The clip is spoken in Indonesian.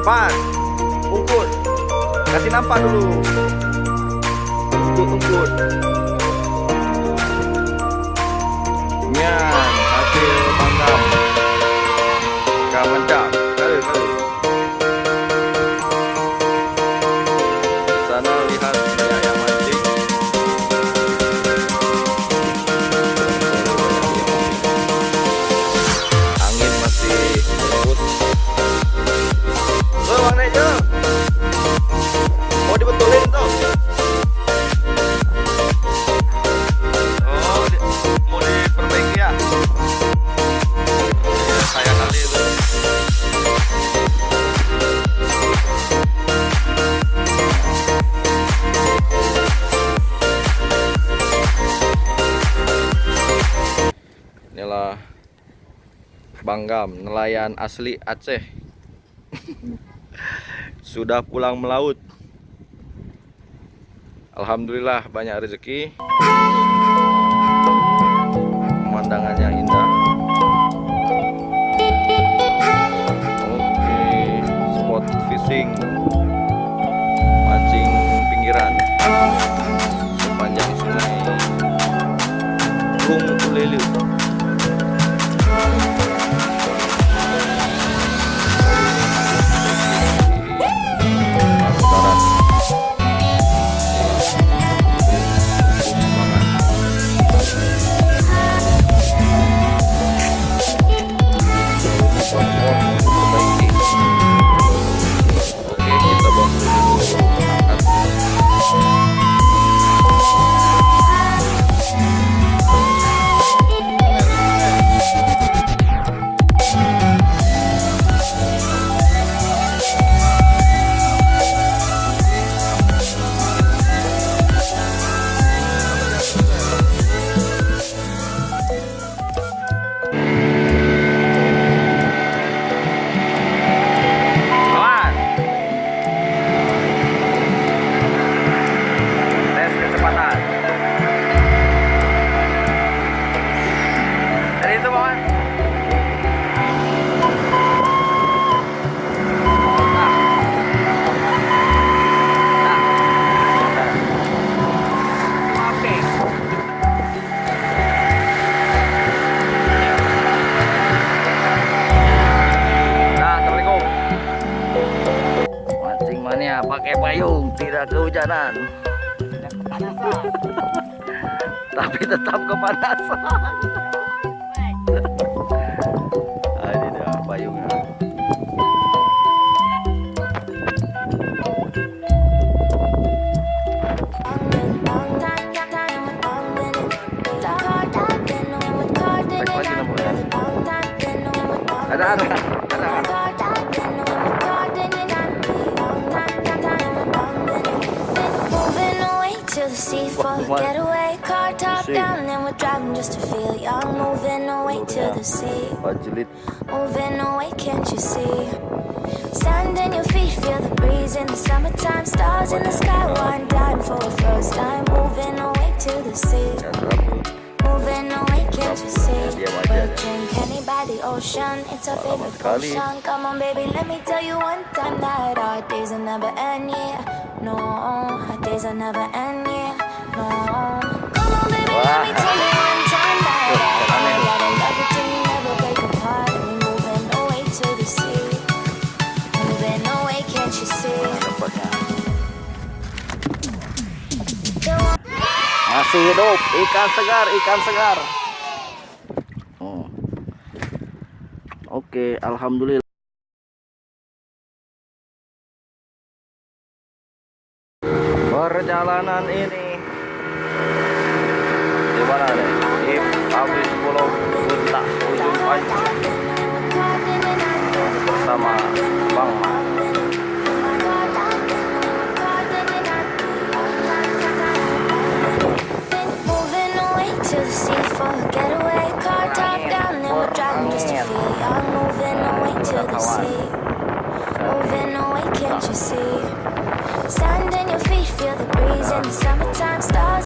Depan. Ungkut. Kasih nampak dulu. Ungkut. Nyan, hasil panggang. Mantap. Kali. Di sana lihat banyak yang mancing. Angin masih lembut. Bang naik je. Mau dibetulin tuh. Oh, mau diperbaiki ya. Saya kali itu. Inilah Banggam, nelayan asli Aceh. Sudah pulang melaut. Alhamdulillah banyak rezeki. Pemandangannya indah. Oke, spot fishing, mancing pinggiran sepanjang sungai Gung Kulele. Pakai payung, tidak kehujanan. Tapi tetap kepanasan. Ini dia payungnya. Ada. Get away, car top down, and we're driving just to feel young. Moving away to the sea. Moving away, can't you see? Sand in your feet, feel the breeze in the summertime. Stars in the sky, one dime for the first time. Moving away to the sea. Moving away, can't you see? We'll drink honey by the ocean. It's our favorite potion. Come on, baby, let me tell you one time that our days will never end, yeah. No, our days will never end, yeah. No. Come on, baby, let me tell you one time that I gotta love you till you never break apart. And we moving away to the sea. Moving away, can't you see? Masih hidup, ikan segar. Oke, alhamdulillah. Perjalanan ini di mana nih? Di Pabrik Pulau Bunta ujung Pancing bersama Bang Man. Sand in your feet, feel the breeze in the summertime. Stars